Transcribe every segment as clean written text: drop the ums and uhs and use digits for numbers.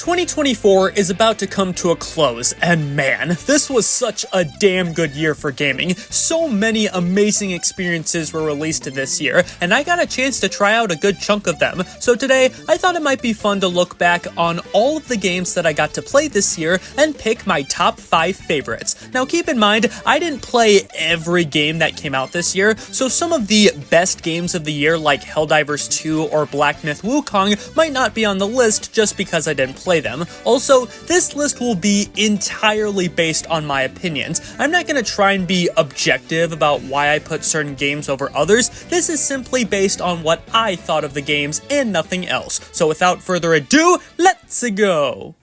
2024 is about to come to a close, and man, this was such a damn good year for gaming. So many amazing experiences were released this year, and I got a chance to try out a good chunk of them. So today, I thought it might be fun to look back on all of the games that I got to play this year and pick my top 5 favorites. Now keep in mind, I didn't play every game that came out this year, so some of the best games of the year like Helldivers 2 or Black Myth Wukong might not be on the list just because I didn't play them. Also, this list will be entirely based on my opinions. I'm not going to try and be objective about why I put certain games over others. This is simply based on what I thought of the games and nothing else. So without further ado, let's go!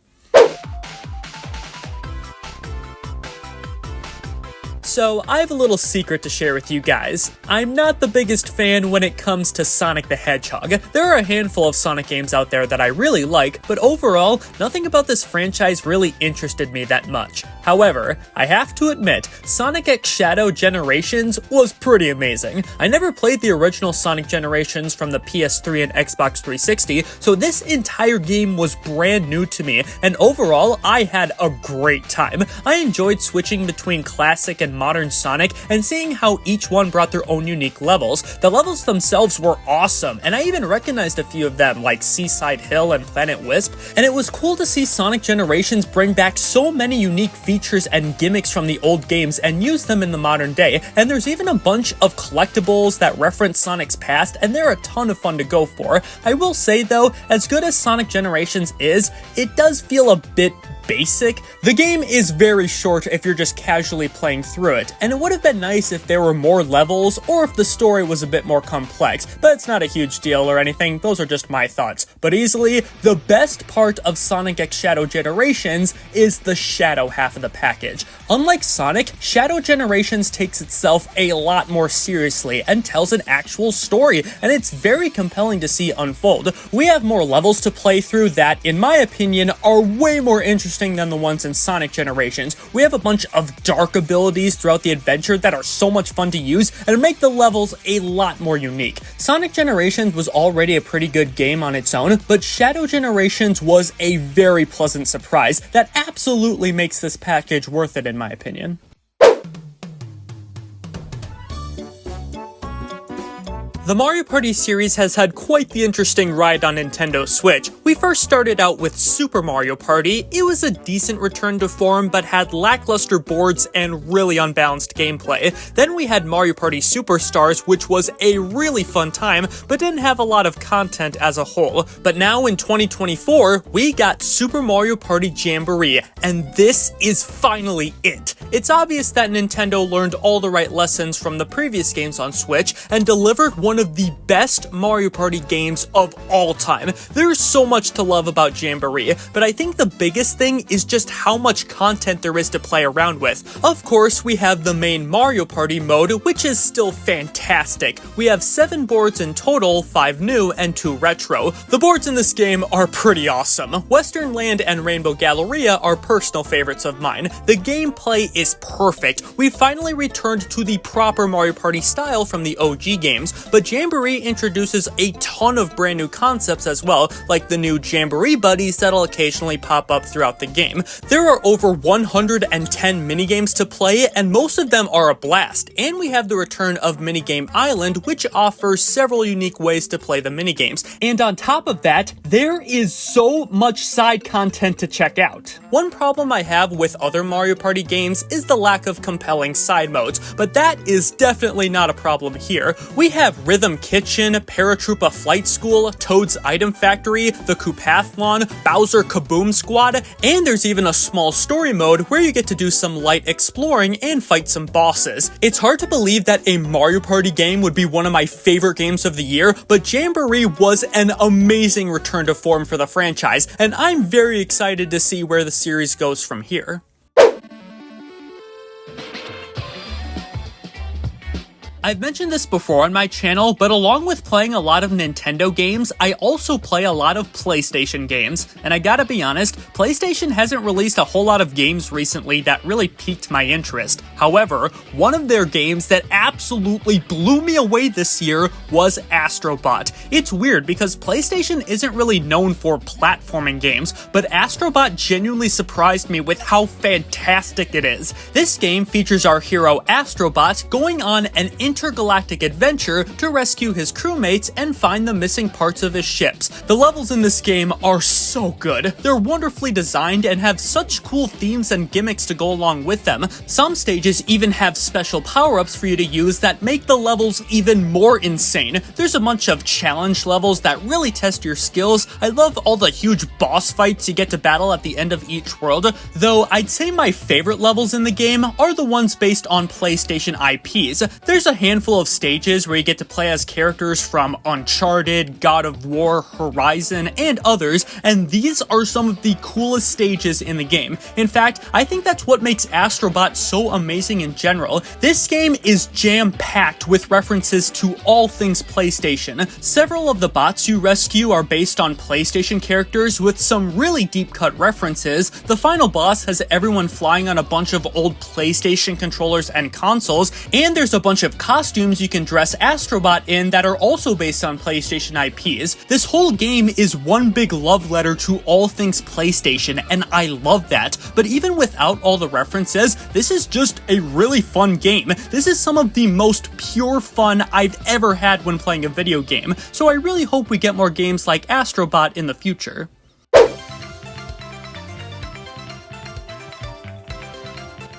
So, I have a little secret to share with you guys. I'm not the biggest fan when it comes to Sonic the Hedgehog. There are a handful of Sonic games out there that I really like, but overall, nothing about this franchise really interested me that much. However, I have to admit, Sonic X Shadow Generations was pretty amazing. I never played the original Sonic Generations from the PS3 and Xbox 360, so this entire game was brand new to me, and overall, I had a great time. I enjoyed switching between classic and modern Sonic and seeing how each one brought their own unique levels. The levels themselves were awesome, and I even recognized a few of them like Seaside Hill and Planet Wisp, and it was cool to see Sonic Generations bring back so many unique features and gimmicks from the old games and use them in the modern day, and there's even a bunch of collectibles that reference Sonic's past, and they're a ton of fun to go for. I will say though, as good as Sonic Generations is, it does feel a bit basic. The game is very short if you're just casually playing through it, and it would have been nice if there were more levels or if the story was a bit more complex, but it's not a huge deal or anything, those are just my thoughts. But easily, the best part of Sonic X Shadow Generations is the Shadow half of the package. Unlike Sonic, Shadow Generations takes itself a lot more seriously and tells an actual story, and it's very compelling to see unfold. We have more levels to play through that, in my opinion, are way more interesting than the ones in Sonic Generations. We have a bunch of dark abilities throughout the adventure that are so much fun to use and make the levels a lot more unique. Sonic Generations was already a pretty good game on its own, but Shadow Generations was a very pleasant surprise that absolutely makes this package worth it in my opinion. The Mario Party series has had quite the interesting ride on Nintendo Switch. We first started out with Super Mario Party. It was a decent return to form, but had lackluster boards and really unbalanced gameplay. Then we had Mario Party Superstars, which was a really fun time, but didn't have a lot of content as a whole. But now in 2024, we got Super Mario Party Jamboree, and this is finally it. It's obvious that Nintendo learned all the right lessons from the previous games on Switch and delivered one of the best Mario Party games of all time. There's so much to love about Jamboree, but I think the biggest thing is just how much content there is to play around with. Of course, we have the main Mario Party mode, which is still fantastic. We have 7 boards in total, 5 new and 2 retro. The boards in this game are pretty awesome. Western Land and Rainbow Galleria are personal favorites of mine. The gameplay is perfect. We finally returned to the proper Mario Party style from the OG games, but Jamboree introduces a ton of brand new concepts as well, like the new Jamboree buddies that'll occasionally pop up throughout the game. There are over 110 minigames to play, and most of them are a blast, and we have the return of Minigame Island, which offers several unique ways to play the minigames. And on top of that, there is so much side content to check out. One problem I have with other Mario Party games is the lack of compelling side modes, but that is definitely not a problem here. We have Rhythm Kitchen, Paratroopa Flight School, Toad's Item Factory, the Koopathlon, Bowser Kaboom Squad, and there's even a small story mode where you get to do some light exploring and fight some bosses. It's hard to believe that a Mario Party game would be one of my favorite games of the year, but Jamboree was an amazing return to form for the franchise, and I'm very excited to see where the series goes from here. I've mentioned this before on my channel, but along with playing a lot of Nintendo games, I also play a lot of PlayStation games. And I gotta be honest, PlayStation hasn't released a whole lot of games recently that really piqued my interest. However, one of their games that absolutely blew me away this year was Astro Bot. It's weird because PlayStation isn't really known for platforming games, but Astro Bot genuinely surprised me with how fantastic it is. This game features our hero Astro Bot going on an intergalactic adventure to rescue his crewmates and find the missing parts of his ships. The levels in this game are so good. They're wonderfully designed and have such cool themes and gimmicks to go along with them. Some stages even have special power-ups for you to use that make the levels even more insane. There's a bunch of challenge levels that really test your skills. I love all the huge boss fights you get to battle at the end of each world, though I'd say my favorite levels in the game are the ones based on PlayStation IPs. There's a handful of stages where you get to play as characters from Uncharted, God of War, Horizon, and others, and these are some of the coolest stages in the game. In fact, I think that's what makes Astro Bot so amazing in general. This game is jam-packed with references to all things PlayStation. Several of the bots you rescue are based on PlayStation characters with some really deep-cut references. The final boss has everyone flying on a bunch of old PlayStation controllers and consoles, and there's a bunch of costumes you can dress Astro Bot in that are also based on PlayStation IPs. This whole game is one big love letter to all things PlayStation, and I love that. But even without all the references, this is just a really fun game. This is some of the most pure fun I've ever had when playing a video game, so I really hope we get more games like Astro Bot in the future.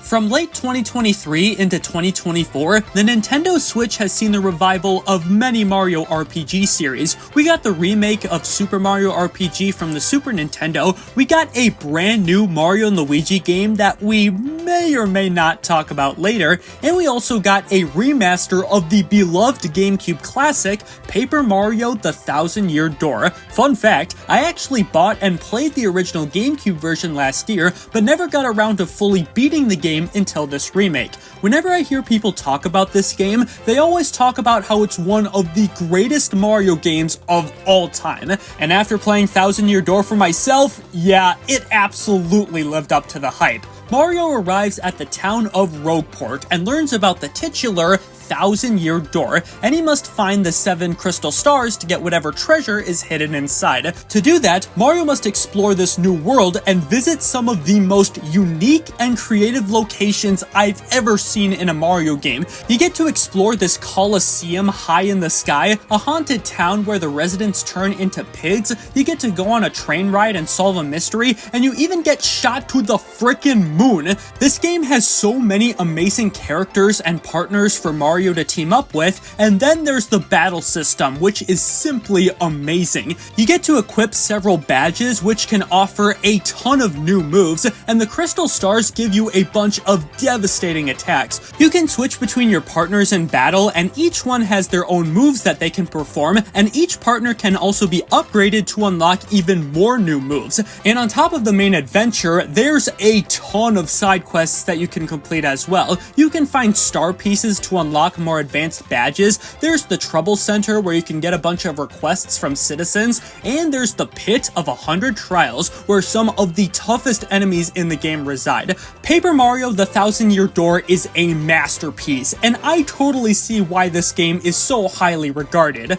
From late 2023 into 2024, the Nintendo Switch has seen the revival of many Mario RPG series. We got the remake of Super Mario RPG from the Super Nintendo, we got a brand new Mario & Luigi game that we may or may not talk about later, and we also got a remaster of the beloved GameCube classic, Paper Mario: The Thousand Year Door. Fun fact, I actually bought and played the original GameCube version last year, but never got around to fully beating the game until this remake. Whenever I hear people talk about this game, they always talk about how it's one of the greatest Mario games of all time. And after playing Thousand Year Door for myself, yeah, it absolutely lived up to the hype. Mario arrives at the town of Rogueport and learns about the titular Thousand Year Door, and he must find the 7 crystal stars to get whatever treasure is hidden inside. To do that, Mario must explore this new world and visit some of the most unique and creative locations I've ever seen in a Mario game. You get to explore this Colosseum high in the sky, a haunted town where the residents turn into pigs, you get to go on a train ride and solve a mystery, and you even get shot to the frickin' moon. This game has so many amazing characters and partners for Mario to team up with, and then there's the battle system, which is simply amazing. You get to equip several badges which can offer a ton of new moves, and the crystal stars give you a bunch of devastating attacks. You can switch between your partners in battle, and each one has their own moves that they can perform, and each partner can also be upgraded to unlock even more new moves. And on top of the main adventure, there's a ton of side quests that you can complete as well. You can find star pieces to unlock more advanced badges, there's the Trouble Center where you can get a bunch of requests from citizens, and there's the Pit of 100 Trials where some of the toughest enemies in the game reside. Paper Mario: The Thousand Year Door is a masterpiece, and I totally see why this game is so highly regarded.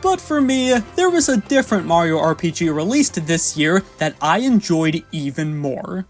But for me, there was a different Mario RPG released this year that I enjoyed even more.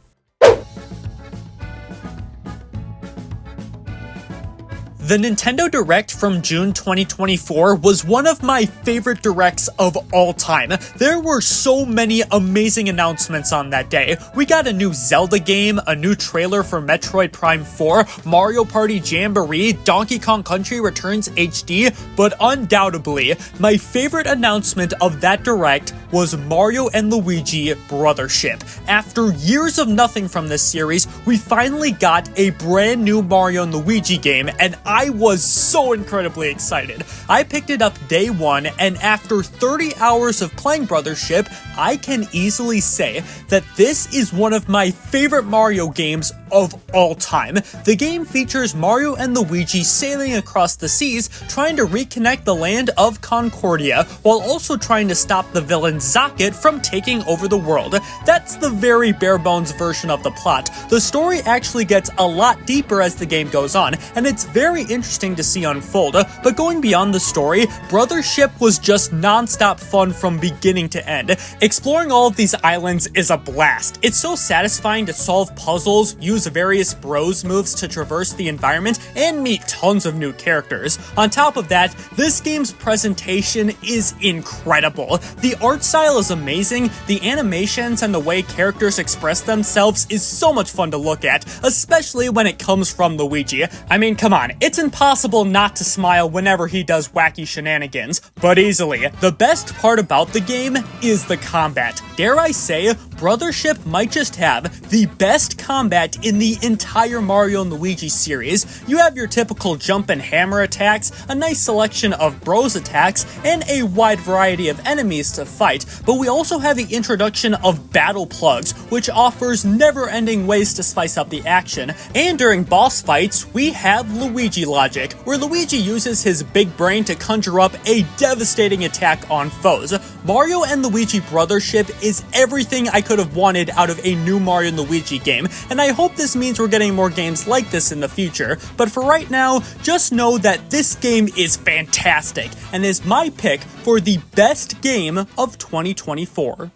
The Nintendo Direct from June 2024 was one of my favorite directs of all time. There were so many amazing announcements on that day. We got a new Zelda game, a new trailer for Metroid Prime 4, Mario Party Jamboree, Donkey Kong Country Returns HD, but undoubtedly, my favorite announcement of that Direct was Mario & Luigi Brothership. After years of nothing from this series, we finally got a brand new Mario & Luigi game, and I was so incredibly excited. I picked it up day one, and after 30 hours of playing Brothership, I can easily say that this is one of my favorite Mario games of all time. The game features Mario and Luigi sailing across the seas, trying to reconnect the land of Concordia, while also trying to stop the villain Zocket from taking over the world. That's the very bare bones version of the plot. The story actually gets a lot deeper as the game goes on, and it's very interesting to see unfold. But going beyond the story, Brothership was just non-stop fun from beginning to end. Exploring all of these islands is a blast. It's so satisfying to solve puzzles, use various bros moves to traverse the environment, and meet tons of new characters. On top of that, this game's presentation is incredible. The art style is amazing, the animations and the way characters express themselves is so much fun to look at, especially when it comes from Luigi. I mean, come on, it's impossible not to smile whenever he does wacky shenanigans, but easily, the best part about the game is the combat. Dare I say, Brothership might just have the best combat in the entire Mario and Luigi series. You have your typical jump and hammer attacks, a nice selection of bros attacks, and a wide variety of enemies to fight, but we also have the introduction of battle plugs, which offers never-ending ways to spice up the action. And during boss fights, we have Luigi logic, where Luigi uses his big brain to conjure up a devastating attack on foes. Mario and Luigi Brothership is everything I could have wanted out of a new Mario and Luigi game, and I hope this means we're getting more games like this in the future. But for right now, just know that this game is fantastic, and is my pick for the best game of 2024.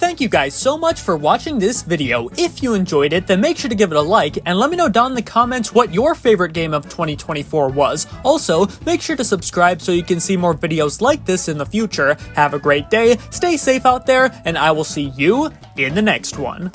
Thank you guys so much for watching this video. If you enjoyed it, then make sure to give it a like, and let me know down in the comments what your favorite game of 2024 was. Also, make sure to subscribe so you can see more videos like this in the future. Have a great day, stay safe out there, and I will see you in the next one.